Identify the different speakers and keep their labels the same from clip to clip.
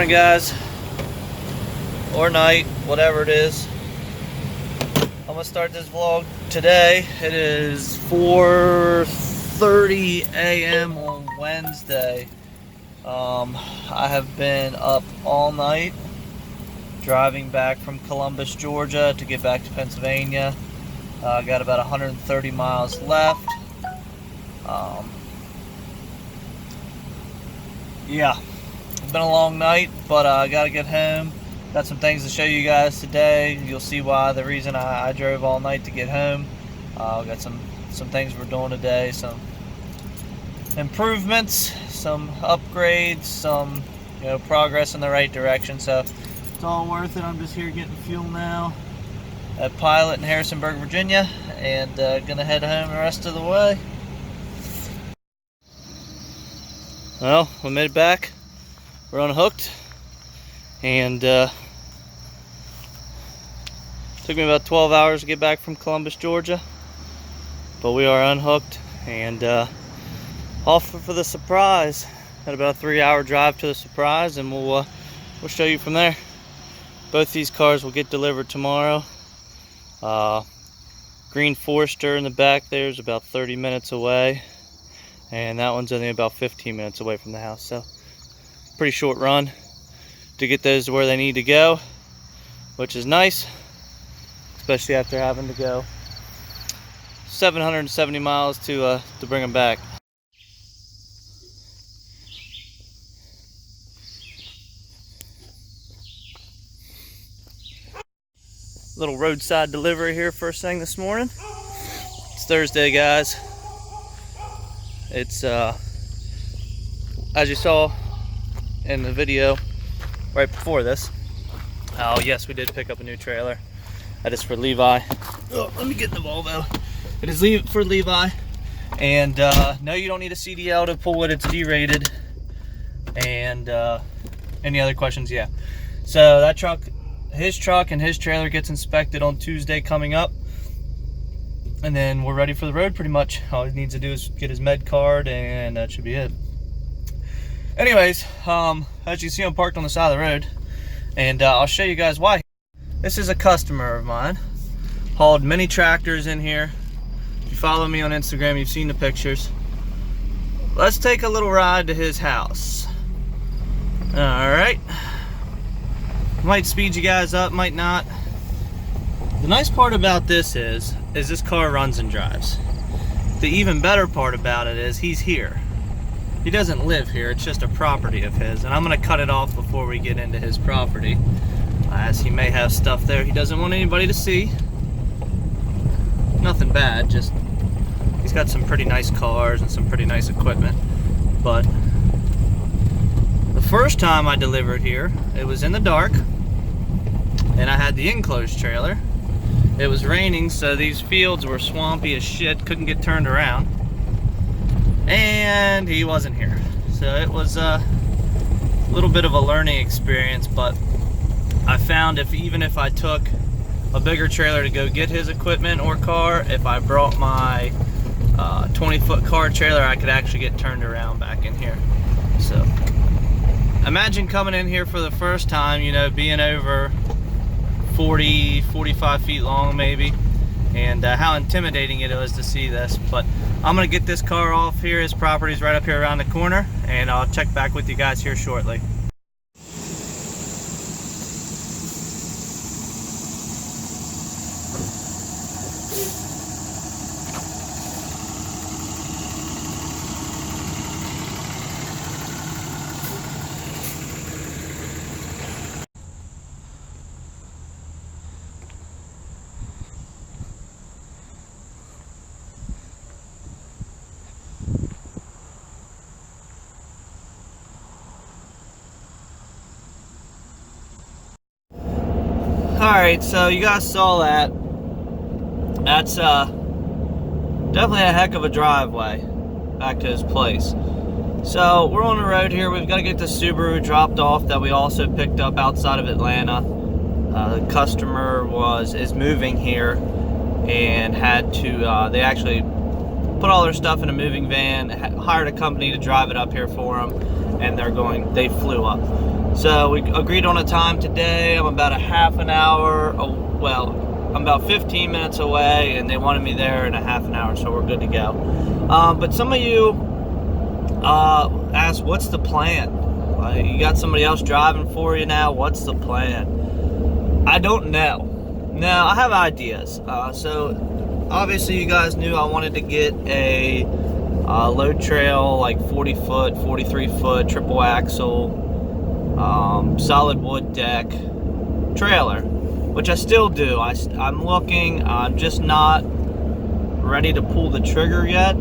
Speaker 1: morning, guys, or night, whatever it is. I'm gonna start this vlog today. It is 4:30 a.m. on Wednesday. I have been up all night driving back from Columbus, Georgia to get back to Pennsylvania. I got about 130 miles left. Yeah, it's been a long night, but I gotta get home. Got some things to show you guys today. You'll see why the reason I drove all night to get home. Got some things we're doing today, some improvements, some upgrades, some progress in the right direction. So it's all worth it. I'm just here getting fuel now at Pilot in Harrisonburg, Virginia, and gonna head home the rest of the way. Well, we made it back. We're unhooked, and took me about 12 hours to get back from Columbus, Georgia, but we are unhooked and off for the surprise. Had about a 3-hour drive to the surprise, and we'll show you from there. Both these cars will get delivered tomorrow. Green Forester in the back there is about 30 minutes away, and that one's only about 15 minutes away from the house. So pretty short run to get those to where they need to go, which is nice, especially after having to go 770 miles to bring them back. Little roadside delivery here first thing this morning. It's Thursday, guys. It's as you saw in the video right before this. Oh yes, we did pick up a new trailer. That is for Levi. Oh, let me get in the Volvo. It is for Levi, and no, you don't need a CDL to pull it. It's D-rated. And any other questions? Yeah. So that truck, his truck and his trailer gets inspected on Tuesday coming up, and then we're ready for the road pretty much. All he needs to do is get his med card, and that should be it. Anyways, as you see, I'm parked on the side of the road, and I'll show you guys why. This is a customer of mine. Hauled many tractors in here. If you follow me on Instagram, you've seen the pictures. Let's take a little ride to his house. All right. Might speed you guys up, might not. The nice part about this is this car runs and drives. The even better part about it is he's here. He doesn't live here, it's just a property of his, and I'm gonna cut it off before we get into his property, as he may have stuff there he doesn't want anybody to see. Nothing bad, just he's got some pretty nice cars and some pretty nice equipment. But the first time I delivered here, it was in the dark, and I had the enclosed trailer. It was raining, so these fields were swampy as shit, couldn't get turned around, and he wasn't here. So it was a little bit of a learning experience, but I found even if I took a bigger trailer to go get his equipment or car, if I brought my 20-foot car trailer, I could actually get turned around back in here. So imagine coming in here for the first time, being over 45 feet long maybe, and how intimidating it was to see this. But I'm gonna get this car off here. His property's right up here around the corner, and I'll check back with you guys here shortly. Alright, so you guys saw that. That's definitely a heck of a driveway back to his place. So we're on the road here. We've got to get the Subaru dropped off that we also picked up outside of Atlanta. The customer is moving here and had to, they actually put all their stuff in a moving van, hired a company to drive it up here for them, and they flew up. So we agreed on a time today. I'm about a half an hour, I'm about 15 minutes away, and they wanted me there in a half an hour, so we're good to go. But some of you asked, what's the plan? You got somebody else driving for you now? What's the plan? I don't know. Now, I have ideas. So obviously you guys knew I wanted to get a load trail, like 40 foot, 43 foot, triple axle, solid wood deck trailer, which I still do. I'm looking. I'm just not ready to pull the trigger yet,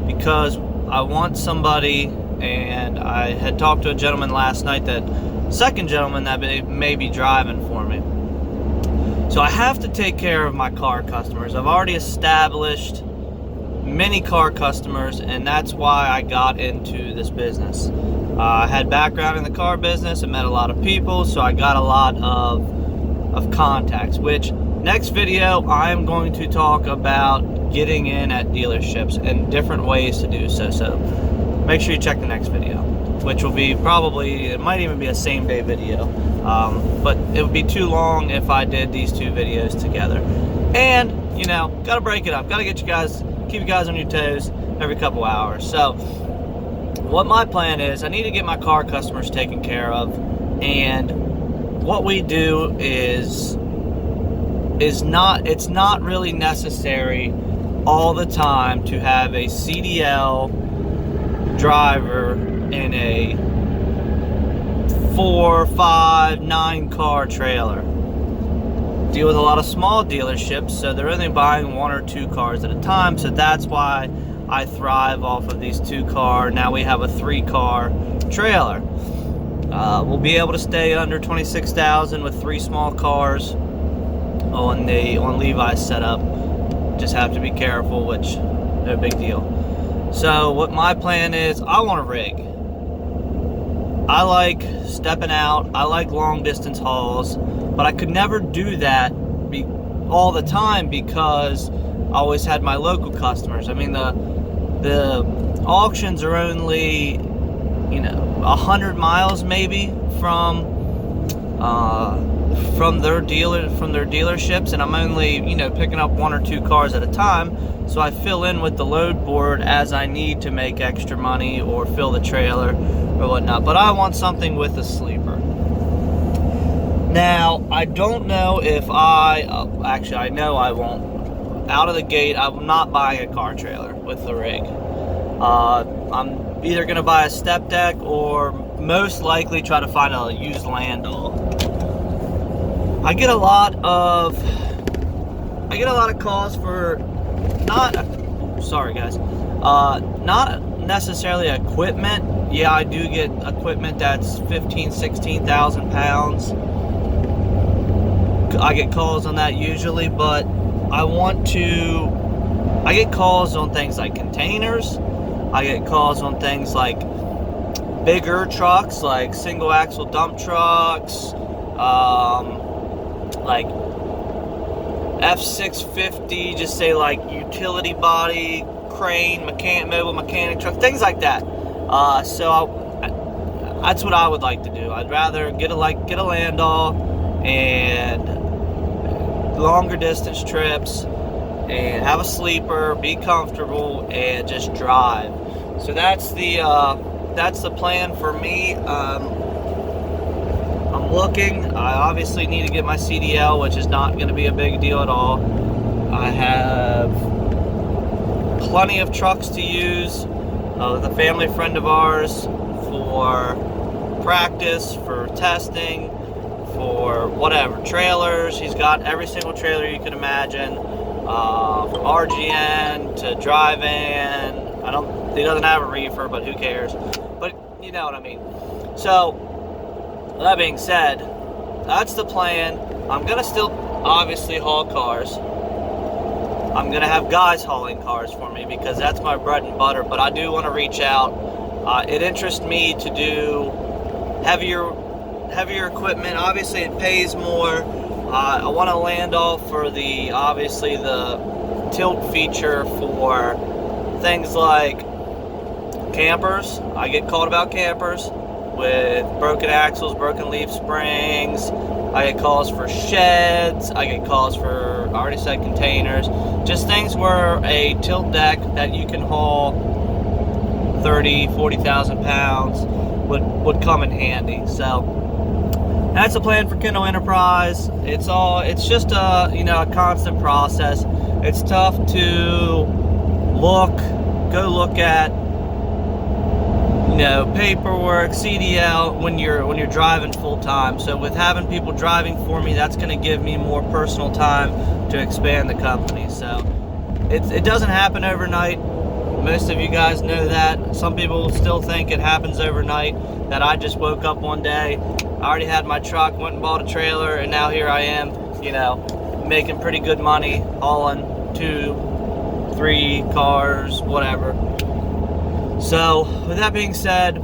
Speaker 1: because I want somebody, and I had talked to a gentleman last night, second gentleman that may be driving for me. So I have to take care of my car customers. I've already established many car customers, and that's why I got into this business. I had background in the car business and met a lot of people, so I got a lot of contacts, which next video I am going to talk about getting in at dealerships and different ways to do so. So make sure you check the next video, which will be it might even be a same day video, but it would be too long if I did these two videos together. And gotta break it up, gotta keep you guys on your toes every couple hours. So what my plan is, I need to get my car customers taken care of, and what we do is it's not really necessary all the time to have a CDL driver in a 4, 5, 9 car trailer. Deal with a lot of small dealerships, so they're only buying 1 or 2 cars at a time, so that's why I thrive off of these 2 car. Now we have a 3 car trailer. We'll be able to stay under 26,000 with 3 small cars on Levi's setup. Just have to be careful, which no big deal. So what my plan is, I want a rig. I like stepping out. I like long distance hauls, but I could never do that all the time because I always had my local customers. I mean, the auctions are only 100 miles maybe from their dealerships, and I'm only picking up 1 or 2 cars at a time, so I fill in with the load board as I need to make extra money or fill the trailer or whatnot. But I want something with a sleeper. Now, I don't know if actually I know I won't. Out of the gate, I'm not buying a car trailer with the rig. I'm either going to buy a step deck or most likely try to find a used Landau. I get a lot of calls for not necessarily equipment. Yeah, I do get equipment that's 16,000 pounds. I get calls on that usually, but I get calls on things like containers. I get calls on things like bigger trucks, like single axle dump trucks, like F650, just say like utility body, crane, mobile mechanic truck, things like that. That's what I would like to do. I'd rather get a Landau and longer distance trips and have a sleeper, be comfortable, and just drive. So that's the plan for me. I'm looking. I obviously need to get my CDL, which is not going to be a big deal at all. I have plenty of trucks to use with a family friend of ours for practice, for testing, for whatever, trailers. He's got every single trailer you can imagine, from RGN to dry-van. He doesn't have a reefer, but who cares? But you know what I mean. So that being said, that's the plan. I'm gonna still obviously haul cars. I'm gonna have guys hauling cars for me because that's my bread and butter, but I do want to reach out. It interests me to do heavier equipment. Obviously it pays more. I want to Landau for the tilt feature for things like campers. I get called about campers, with broken axles, broken leaf springs. I get calls for sheds. I get calls for, I already said, containers. Just things where a tilt deck that you can haul 30, 40,000 pounds would come in handy. So that's the plan for Kendall Enterprise. It's just a, you know, a constant process. It's tough to go look at, you know, paperwork, CDL when you're driving full time. So with having people driving for me, that's going to give me more personal time to expand the company. So it doesn't happen overnight. Most of you guys know that. Some people still think it happens overnight, that I just woke up one day, I already had my truck, went and bought a trailer, and now here I am, you know, making pretty good money, hauling 2, 3 cars, whatever. So with that being said,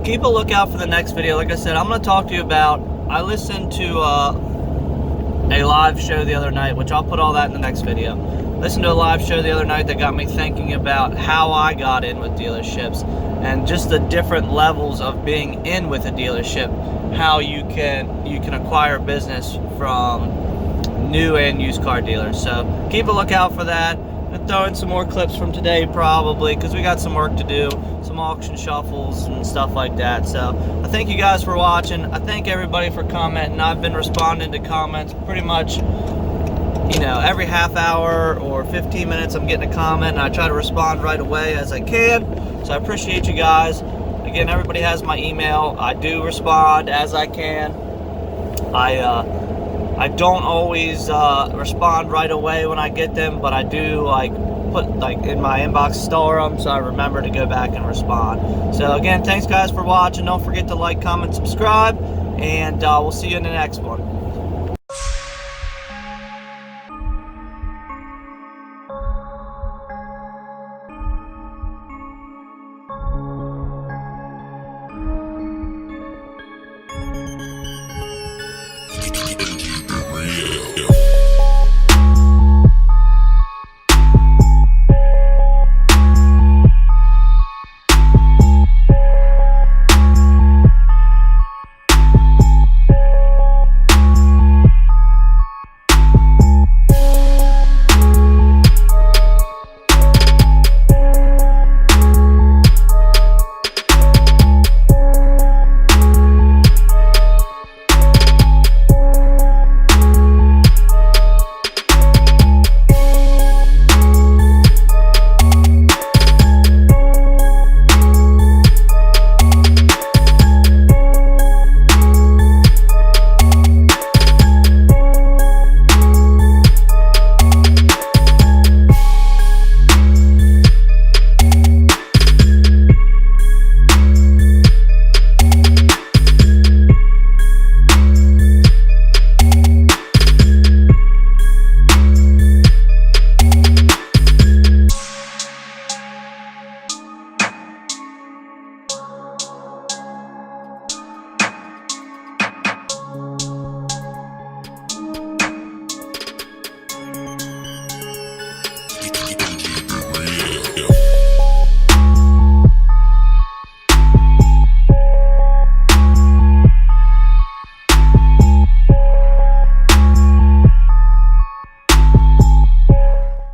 Speaker 1: keep a lookout for the next video. Like I said, I'm going to talk to you about, I listened to a live show the other night, which I'll put all that in the next video. Listened to a live show the other night that got me thinking about how I got in with dealerships and just the different levels of being in with a dealership, how you can acquire business from new and used car dealers. So keep a lookout for that. I'm throwing some more clips from today probably, because we got some work to do, some auction shuffles and stuff like that. So I thank you guys for watching. I thank everybody for commenting. I've been responding to comments pretty much, you know, every half hour or 15 minutes I'm getting a comment, and I try to respond right away as I can. So I appreciate you guys. Again, everybody has my email. I do respond as I can. I don't always respond right away when I get them, but I do put in my inbox, store them, so I remember to go back and respond. So again, thanks guys for watching. Don't forget to like, comment, subscribe, and we'll see you in the next one.